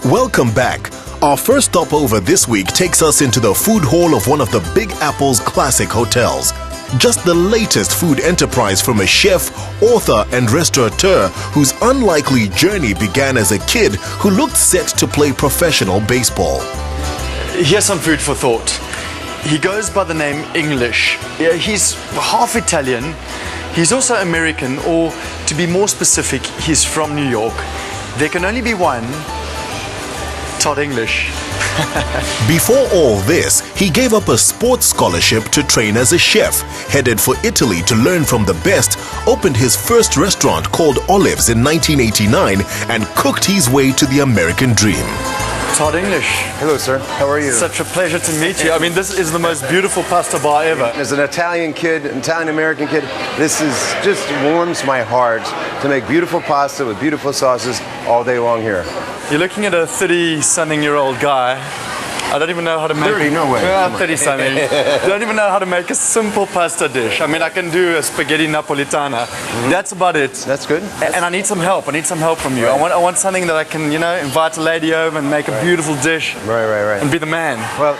Welcome back. Our first stopover this week takes us into the food hall of one of the Big Apple's classic hotels. Just the latest food enterprise from a chef, author, and restaurateur whose unlikely journey began as a kid who looked set to play professional baseball. Here's some food for thought. He goes by the name English. He's half Italian. He's also American, or to be more specific, he's from New York. There can only be one Todd English. Before all this, he gave up a sports scholarship to train as a chef, headed for Italy to learn from the best, opened his first restaurant called Olives in 1989, and cooked his way to the American dream. Todd English. Hello, sir. How are you? Such a pleasure to meet you. I mean, this is the most beautiful pasta bar ever. As an Italian kid, Italian-American kid, this is just warms my heart to make beautiful pasta with beautiful sauces all day long here. You're looking at a 30-something-year-old guy. I don't even know how to make... 30, no way. Well, 30-something. I don't even know how to make a simple pasta dish. I mean, I can do a spaghetti napolitana. That's about it. That's good. And I need some help. I need some help from you. I want something that I can, invite a lady over and make a beautiful dish. Right. And be the man. Well,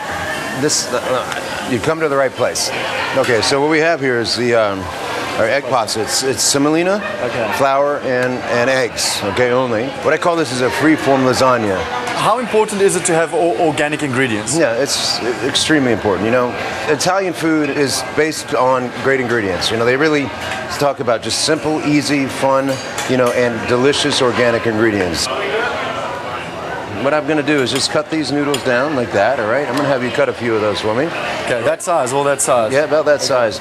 you come to the right place. Okay, so what we have here is our egg pasta. It's semolina, flour, and eggs, only. What I call this is a free-form lasagna. How important is it to have organic ingredients? Yeah, it's extremely important. Italian food is based on great ingredients. They really talk about just simple, easy, fun, and delicious organic ingredients. What I'm going to do is just cut these noodles down like that, all right? I'm going to have you cut a few of those for me. Okay, that size, all that size? Yeah, about that size.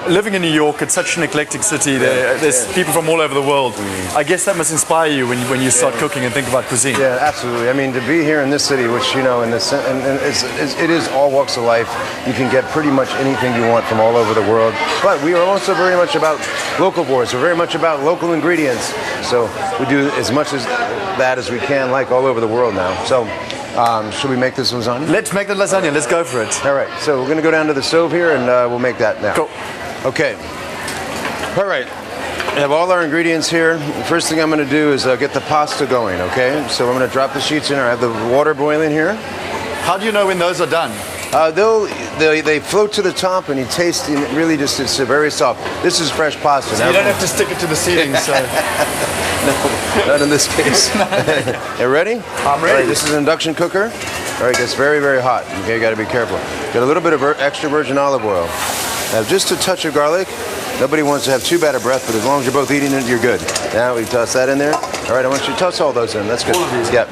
Living in New York, it's such an eclectic city. There's people from all over the world. I guess that must inspire you when you start cooking and think about cuisine. Yeah, absolutely. I mean, to be here in this city, which it is all walks of life. You can get pretty much anything you want from all over the world. But we are also very much about local boards. We're very much about local ingredients. So we do as much as that as we can, like all over the world now. So. Should we make this lasagna? Let's make the lasagna. Let's go for it. All right. So we're going to go down to the stove here, and we'll make that now. Cool. Okay. All right. We have all our ingredients here. The first thing I'm going to do is get the pasta going, okay? So I'm going to drop the sheets in. I have the water boiling here. How do you know when those are done? They float to the top, and you taste, and it's very soft. This is fresh pasta. So you don't have to stick it to the ceiling, so... No, not in this case. You ready? I'm ready. All right, this is an induction cooker. All right, it gets very, very hot. Okay, you got to be careful. Got a little bit of extra virgin olive oil. Now, just a touch of garlic. Nobody wants to have too bad a breath, but as long as you're both eating it, you're good. Now we toss that in there. All right, I want you to toss all those in. That's good. All of these? Yep.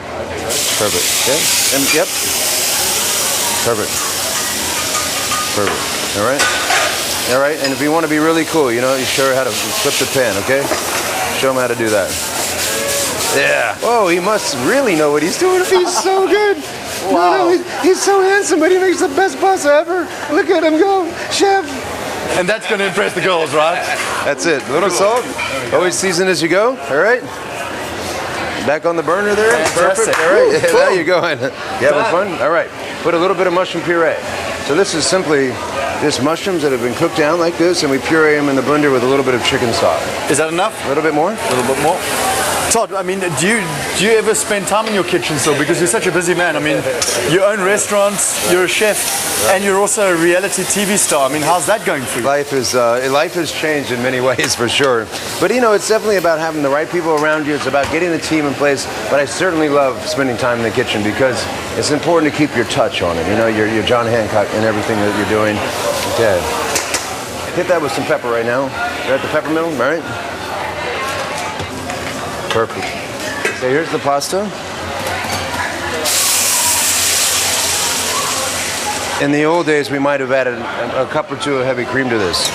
Perfect. Okay. And, yep. Perfect. All right. All right, and if you want to be really cool, you show her how to flip the pan, okay? Show him how to do that. Yeah. Oh, he must really know what he's doing if he's so good. Wow. No, he's so handsome, but he makes the best pasta ever. Look at him go, chef. And that's going to impress the girls, right? That's it. A little salt. Always season as you go. All right. Back on the burner there. Fantastic. Perfect. All right. Ooh, cool. Now you're going. You having fun? All right. Put a little bit of mushroom puree. So this is simply just mushrooms that have been cooked down like this, and we puree them in the blender with a little bit of chicken stock. Is that enough? A little bit more? A little bit more. Todd, I mean, do you ever spend time in your kitchen still? Because you're such a busy man. I mean, you own restaurants, you're a chef, and you're also a reality TV star. I mean, how's that going for you? Life has changed in many ways, for sure. But it's definitely about having the right people around you. It's about getting the team in place. But I certainly love spending time in the kitchen because it's important to keep your touch on it. Your John Hancock and everything that you're doing. Okay. Hit that with some pepper right now. You're at the pepper mill, all right? Perfect. So here's the pasta. In the old days, we might have added a cup or two of heavy cream to this.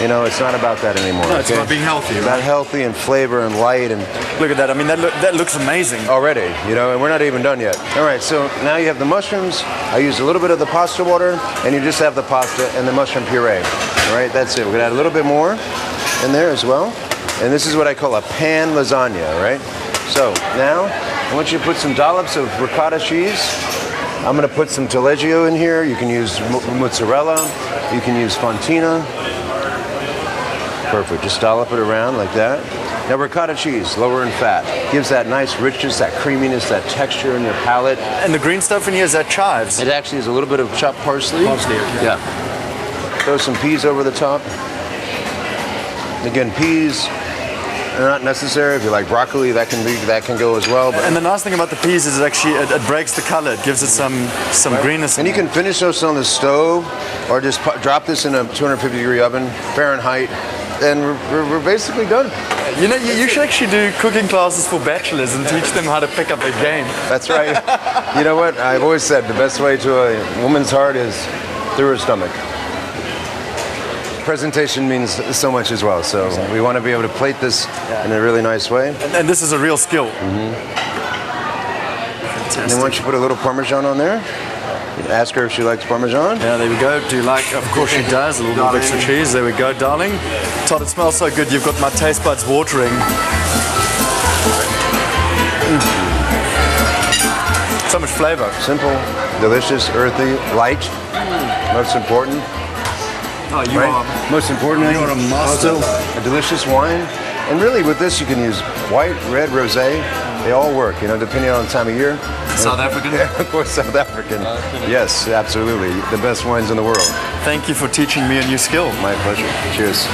It's not about that anymore. No, it's about being healthy. It's about healthy and flavor and light and... Look at that. I mean, that looks amazing. Already, and we're not even done yet. All right, so now you have the mushrooms. I used a little bit of the pasta water, and you just have the pasta and the mushroom puree. All right, that's it. We're going to add a little bit more in there as well. And this is what I call a pan lasagna, right? So now I want you to put some dollops of ricotta cheese. I'm going to put some taleggio in here. You can use mozzarella. You can use fontina. Perfect. Just dollop it around like that. Now ricotta cheese, lower in fat, gives that nice richness, that creaminess, that texture in your palate. And the green stuff in here, is that chives? It actually is a little bit of chopped parsley. Parsley, okay. Yeah. Throw some peas over the top. Again, peas are not necessary. If you like broccoli, that can go as well. But And the nice thing about the peas is it breaks the color. It gives it some greenness. And you can finish those on the stove, or just drop this in a 250-degree oven, Fahrenheit, and we're basically done. You know, you should actually do cooking classes for bachelors and teach them how to pick up their game. That's right. You know what? I've always said the best way to a woman's heart is through her stomach. Presentation means so much as well, so we want to be able to plate this in a really nice way. And this is a real skill. And then once you put a little Parmesan on there, ask her if she likes Parmesan. Yeah, there we go. Do you like? Of course she does. A little bit of extra cheese. There we go, darling. Todd, it smells so good. You've got my taste buds watering. So much flavor. Simple, delicious, earthy, light. Most important. Oh, you Right? are. Most importantly, You are a master. also a delicious wine. And really with this you can use white, red, rosé. They all work, you know, depending on the time of year. South African? Yeah, of course, South African. Yes, absolutely. The best wines in the world. Thank you for teaching me a new skill. My pleasure. Cheers.